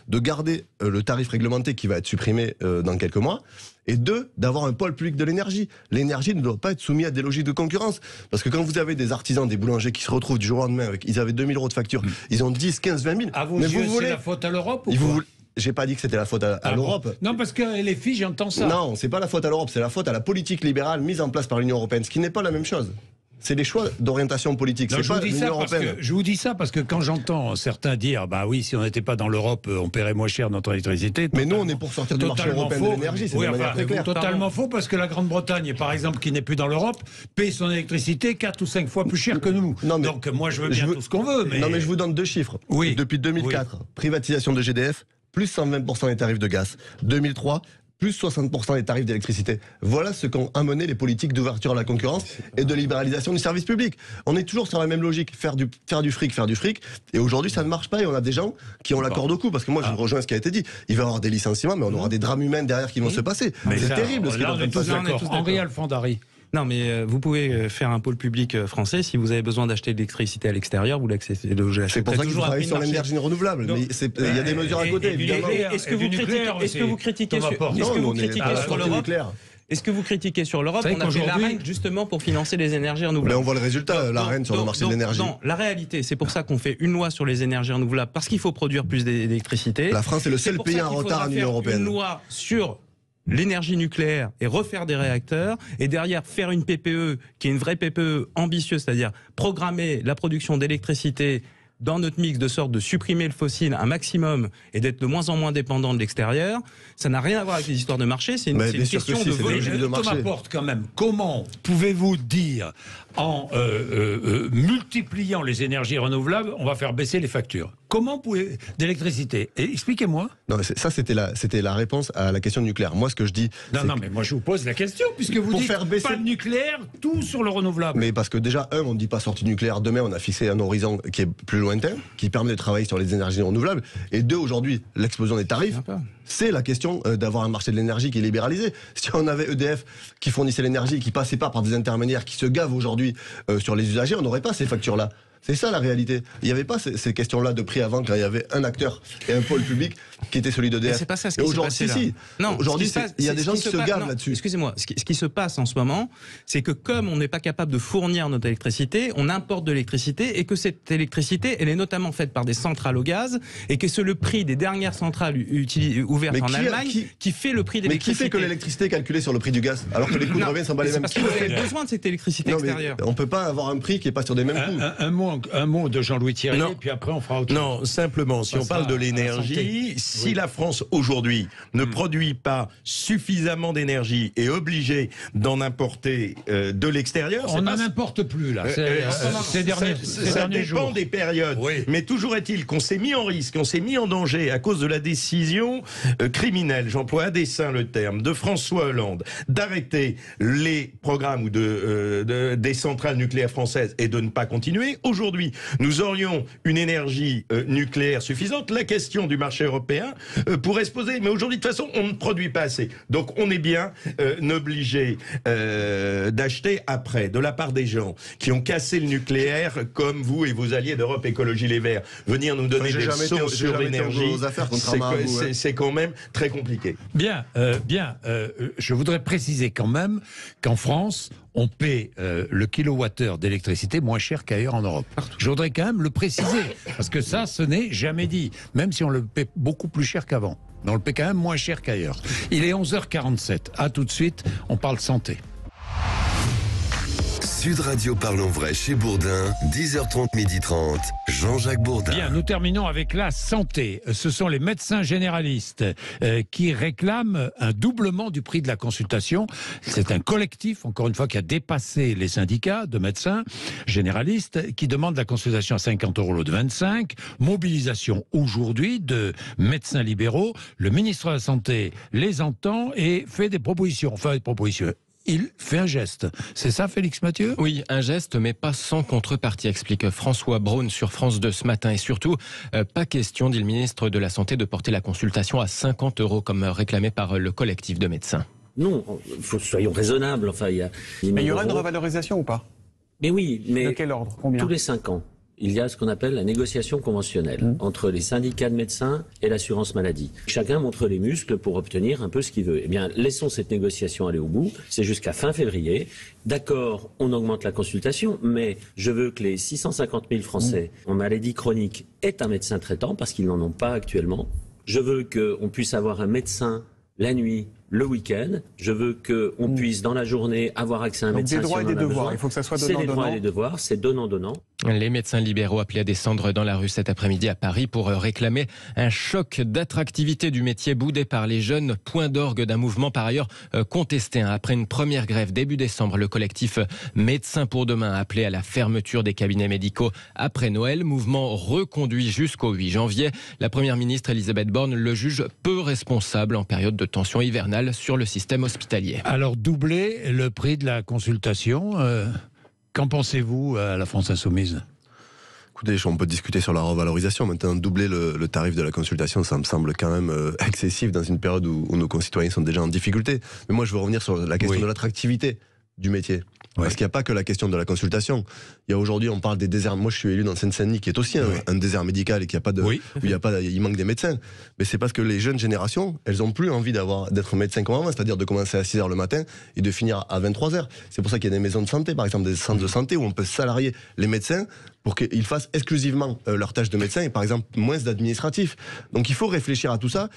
de garder le tarif réglementé qui va être supprimé dans quelques mois, et 2, d'avoir un pôle public de l'énergie. L'énergie ne doit pas être soumise à des logiques de concurrence, parce que quand vous avez des artisans, des boulangers qui se retrouvent du jour au lendemain avec, ils avaient 2 000 € de facture, ils ont 10, 15, 20 000. À vos yeux, c'est la faute à l'Europe ou quoi ? J'ai pas dit que c'était la faute à l'Europe. Bon. Non, parce que les filles, j'entends ça. Non, c'est pas la faute à l'Europe, c'est la faute à la politique libérale mise en place par l'Union européenne, ce qui n'est pas la même chose. C'est des choix d'orientation politique. Non, c'est pas l'Union européenne. Je vous dis ça parce que quand j'entends certains dire, bah oui, si on n'était pas dans l'Europe, on paierait moins cher notre électricité. Mais nous, on est pour sortir du marché européen de l'énergie. C'est très clair. Totalement faux, parce que la Grande-Bretagne, par exemple, qui n'est plus dans l'Europe, paye son électricité 4 ou 5 fois plus cher que nous. Non, donc moi, je veux bien tout ce qu'on veut. Mais... Non, mais je vous donne 2 chiffres. Oui. Depuis 2004, privatisation de GDF, plus 120% des tarifs de gaz. 2003, plus 60% des tarifs d'électricité. Voilà ce qu'ont amené les politiques d'ouverture à la concurrence et de libéralisation du service public. On est toujours sur la même logique, faire du fric. Et aujourd'hui, ça ne marche pas et on a des gens qui ont la corde au cou. Parce que moi, je rejoins ce qui a été dit. Il va y avoir des licenciements, mais on aura des drames humains derrière qui vont se passer. C'est terrible ce qui est en train de passer. Henri Alfandari. Non, mais vous pouvez faire un pôle public français. Si vous avez besoin d'acheter de l'électricité à l'extérieur, vous l'acceptez. C'est pour ça qu'il faut travailler sur l'énergie renouvelable. Mais il y a des mesures à côté, évidemment. Est-ce que vous critiquez sur l'Europe ? Est-ce que vous critiquez sur l'Europe ? On a fait l'AREN justement pour financer les énergies renouvelables. Mais on voit le résultat, l'AREN sur le marché de l'énergie. Non, la réalité, c'est pour ça qu'on fait une loi sur les énergies renouvelables, parce qu'il faut produire plus d'électricité. La France est le seul pays en retard en Union européenne. Une loi sur l'énergie nucléaire et refaire des réacteurs, et derrière faire une PPE qui est une vraie PPE ambitieuse, c'est-à-dire programmer la production d'électricité dans notre mix de sorte de supprimer le fossile un maximum et d'être de moins en moins dépendant de l'extérieur, ça n'a rien à voir avec les histoires de marché, c'est une question de volume. Thomas Porte, quand même, comment pouvez-vous dire, en multipliant les énergies renouvelables, on va faire baisser les factures? Comment d'électricité? Expliquez-moi. Non, ça c'était la réponse à la question nucléaire. Moi, ce que je dis... Non, mais moi je vous pose la question, puisque vous dites pas de nucléaire, tout sur le renouvelable. Mais parce que déjà, on ne dit pas sortie nucléaire. Demain, on a fixé un horizon qui est plus lointain, qui permet de travailler sur les énergies renouvelables. Et deux, aujourd'hui, l'explosion des tarifs, c'est la question d'avoir un marché de l'énergie qui est libéralisé. Si on avait EDF qui fournissait l'énergie, qui passait pas par des intermédiaires, qui se gavent aujourd'hui sur les usagers, on n'aurait pas ces factures-là. C'est ça la réalité. Il n'y avait pas ces questions-là de prix avant, quand il y avait un acteur et un pôle public qui était celui d'EDF. C'est pas ça ce qui s'est passé là. Non, aujourd'hui, il y a des gens qui se gavent là-dessus. Excusez-moi, ce qui se passe en ce moment, c'est que comme on n'est pas capable de fournir notre électricité, on importe de l'électricité, et que cette électricité, elle est notamment faite par des centrales au gaz, et que c'est le prix des dernières centrales ouvertes en Allemagne qui fait le prix de l'électricité. Mais qui fait que l'électricité est calculée sur le prix du gaz, alors que les coûts de revient sont pas les mêmes? Parce que vous avez besoin de cette électricité extérieure. On ne peut pas avoir un prix qui n'est pas sur des mêmes coûts. Un mot de Jean-Louis Thierry, puis après on fera autre chose. Non, simplement, si on parle de l'énergie, si la France aujourd'hui ne produit pas suffisamment d'énergie et est obligée d'en importer de l'extérieur, on n'en importe plus là. Ces derniers ça dépend jours. Des périodes. Oui. Mais toujours est-il qu'on s'est mis en risque, qu'on s'est mis en danger à cause de la décision criminelle, j'emploie à dessein le terme, de François Hollande, d'arrêter les programmes ou des centrales nucléaires françaises et de ne pas continuer. Aujourd'hui, nous aurions une énergie nucléaire suffisante. La question du marché européen pourrait se poser. Mais aujourd'hui, de toute façon, on ne produit pas assez. Donc, on est bien obligé d'acheter après, de la part des gens qui ont cassé le nucléaire, comme vous et vos alliés d'Europe Écologie Les Verts, venir nous donner des leçons sur l'énergie, c'est quand même très compliqué. Bien. Je voudrais préciser quand même qu'en France, on paie le kilowattheure d'électricité moins cher qu'ailleurs en Europe. Je voudrais quand même le préciser, parce que ça, ce n'est jamais dit, même si on le paie beaucoup plus cher qu'avant. Mais on le paie quand même moins cher qu'ailleurs. Il est 11h47. À tout de suite, on parle santé. Sud Radio Parlons Vrai chez Bourdin, 10h30, 12h30, Jean-Jacques Bourdin. Bien, nous terminons avec la santé. Ce sont les médecins généralistes qui réclament un doublement du prix de la consultation. C'est un collectif, encore une fois, qui a dépassé les syndicats de médecins généralistes, qui demande la consultation à 50 € au lieu de 25. Mobilisation aujourd'hui de médecins libéraux. Le ministre de la Santé les entend et fait des propositions. Enfin, des propositions. Il fait un geste. C'est ça, Félix Mathieu? Oui, un geste, mais pas sans contrepartie, explique François Braun sur France 2 ce matin. Et surtout, pas question, dit le ministre de la Santé, de porter la consultation à 50 € comme réclamé par le collectif de médecins. Non, soyons raisonnables. Enfin, mais il y aura une revalorisation ou pas? Mais oui, mais de quel ordre? Combien? Tous les 5 ans. Il y a ce qu'on appelle la négociation conventionnelle entre les syndicats de médecins et l'assurance maladie. Chacun montre les muscles pour obtenir un peu ce qu'il veut. Eh bien, laissons cette négociation aller au bout. C'est jusqu'à fin février. D'accord, on augmente la consultation, mais je veux que les 650 000 Français en maladie chronique aient un médecin traitant parce qu'ils n'en ont pas actuellement. Je veux qu'on puisse avoir un médecin la nuit, le week-end. Je veux qu'on puisse, dans la journée, avoir accès à un médecin. Des droits et des devoirs. Il faut que ça soit donnant-donnant. C'est des droits et des devoirs, c'est donnant-donnant. Les médecins libéraux appelaient à descendre dans la rue cet après-midi à Paris pour réclamer un choc d'attractivité du métier boudé par les jeunes, point d'orgue d'un mouvement par ailleurs contesté. Après une première grève début décembre, le collectif Médecins pour demain a appelé à la fermeture des cabinets médicaux après Noël. Mouvement reconduit jusqu'au 8 janvier. La première ministre Elisabeth Borne le juge peu responsable en période de tension hivernale sur le système hospitalier. Alors doubler le prix de la consultation, qu'en pensez-vous à la France Insoumise? Écoutez, on peut discuter sur la revalorisation. Maintenant, doubler le tarif de la consultation, ça me semble quand même excessif dans une période où nos concitoyens sont déjà en difficulté. Mais moi, je veux revenir sur la question de l'attractivité du métier. Parce qu'il n'y a pas que la question de la consultation. Il y a aujourd'hui, on parle des déserts. Moi, je suis élu dans Seine-Saint-Denis, qui est aussi un désert médical et qui a pas de, où il manque des médecins. Mais c'est parce que les jeunes générations, elles ont plus envie d'être médecins comme avant, c'est-à-dire de commencer à 6h le matin et de finir à 23h. C'est pour ça qu'il y a des maisons de santé, par exemple, des centres de santé où on peut salarier les médecins pour qu'ils fassent exclusivement leur tâche de médecin et par exemple moins d'administratif. Donc il faut réfléchir à tout ça.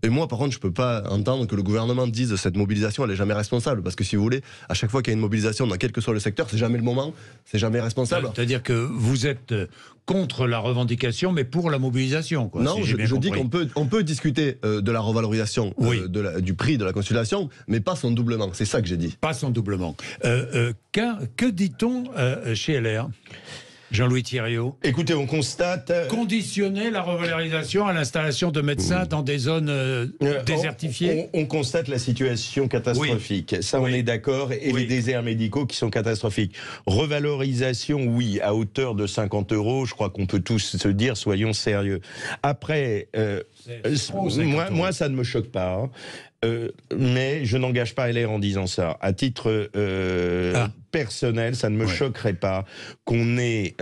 Et moi par contre je peux pas entendre que le gouvernement dise cette mobilisation elle est jamais responsable, parce que si vous voulez, à chaque fois qu'il y a une mobilisation dans quel que soit le secteur, c'est jamais le moment, c'est jamais responsable. C'est-à-dire que vous êtes contre la revendication mais pour la mobilisation, quoi. Non, si je dis qu'on peut discuter de la revalorisation du prix de la consultation, mais pas son doublement, c'est ça que j'ai dit. Pas son doublement. Que dit-on chez LR ? Jean-Louis Thiriot. Écoutez, on constate... Conditionner la revalorisation à l'installation de médecins dans des zones désertifiées. On constate la situation catastrophique. Ça, on est d'accord. Et les déserts médicaux qui sont catastrophiques. Revalorisation, oui, à hauteur de 50 €. Je crois qu'on peut tous se dire, soyons sérieux. Après, moi, ça ne me choque pas. Hein. Mais je n'engage pas LR en disant ça. À titre personnel, ça ne me choquerait pas qu'on ait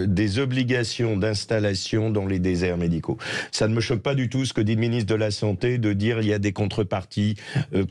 des obligations d'installation dans les déserts médicaux. Ça ne me choque pas du tout ce que dit le ministre de la Santé, de dire il y a des contreparties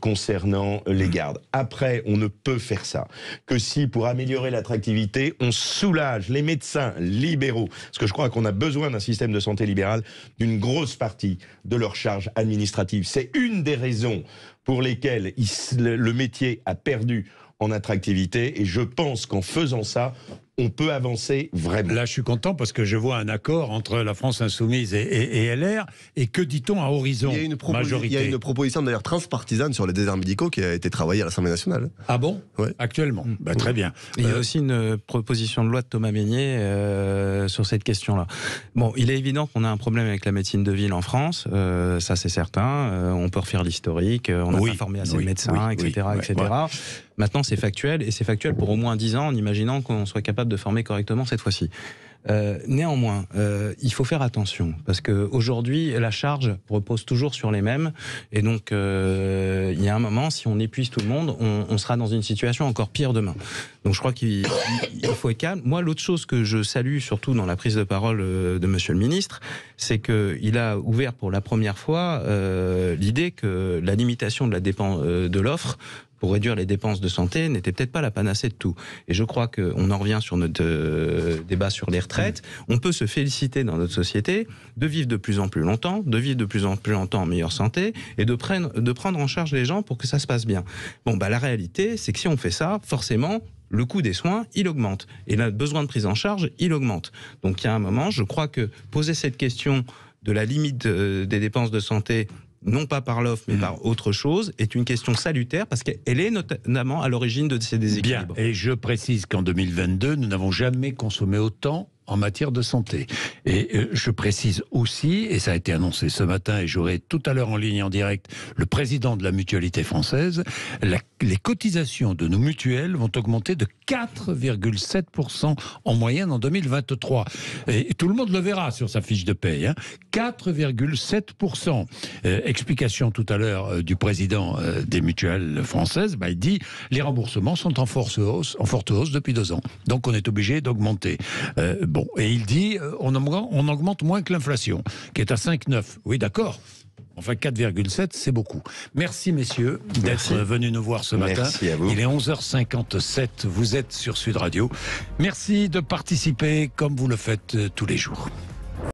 concernant les gardes. Après, on ne peut faire ça que si, pour améliorer l'attractivité, on soulage les médecins libéraux, parce que je crois qu'on a besoin d'un système de santé libéral, d'une grosse partie de leur charge administrative. C'est une des raisons pour lesquelles le métier a perdu en attractivité, et je pense qu'en faisant ça, on peut avancer vraiment. Là, je suis content parce que je vois un accord entre la France Insoumise et LR. Et que dit-on à horizon majorité ? Il y a une proposition d'ailleurs transpartisane sur les déserts médicaux qui a été travaillée à l'Assemblée nationale. Ah bon ? Ouais. Actuellement ? Très bien. Il y a aussi une proposition de loi de Thomas Mesnier sur cette question-là. Bon, il est évident qu'on a un problème avec la médecine de ville en France, ça c'est certain. On peut refaire l'historique, on n'a pas formé assez de médecins, etc. etc. Ouais. Maintenant, c'est factuel, et c'est factuel pour au moins 10 ans, en imaginant qu'on soit capable de former correctement cette fois-ci. Néanmoins, il faut faire attention, parce qu'aujourd'hui, la charge repose toujours sur les mêmes, et donc il y a un moment, si on épuise tout le monde, on sera dans une situation encore pire demain. Donc je crois qu'il faut être calme. Moi, l'autre chose que je salue, surtout dans la prise de parole de Monsieur le Ministre, c'est qu'il a ouvert pour la première fois l'idée que la limitation de la dépense de l'offre pour réduire les dépenses de santé n'était peut-être pas la panacée de tout. Et je crois qu'on en revient sur notre débat sur les retraites. On peut se féliciter dans notre société de vivre de plus en plus longtemps, de vivre de plus en plus longtemps en meilleure santé, et de prendre en charge les gens pour que ça se passe bien. Bon, bah la réalité, c'est que si on fait ça, forcément, le coût des soins, il augmente. Et le besoin de prise en charge, il augmente. Donc il y a un moment, je crois que poser cette question de la limite des dépenses de santé, non pas par l'offre, mais par autre chose, est une question salutaire, parce qu'elle est notamment à l'origine de ces déséquilibres. Bien, et je précise qu'en 2022, nous n'avons jamais consommé autant en matière de santé. Et je précise aussi, et ça a été annoncé ce matin, et j'aurai tout à l'heure en ligne en direct le président de la Mutualité française, les cotisations de nos mutuelles vont augmenter de 4,7% en moyenne en 2023. Et tout le monde le verra sur sa fiche de paye. 4,7%. Explication tout à l'heure du président des mutuelles françaises, il dit les remboursements sont en forte hausse depuis 2 ans. Donc on est obligé d'augmenter. Et il dit on augmente moins que l'inflation, qui est à 5,9. Oui, d'accord. Enfin, 4,7, c'est beaucoup. Merci, messieurs, d'être venus nous voir ce matin. Merci à vous. Il est 11h57, vous êtes sur Sud Radio. Merci de participer comme vous le faites tous les jours.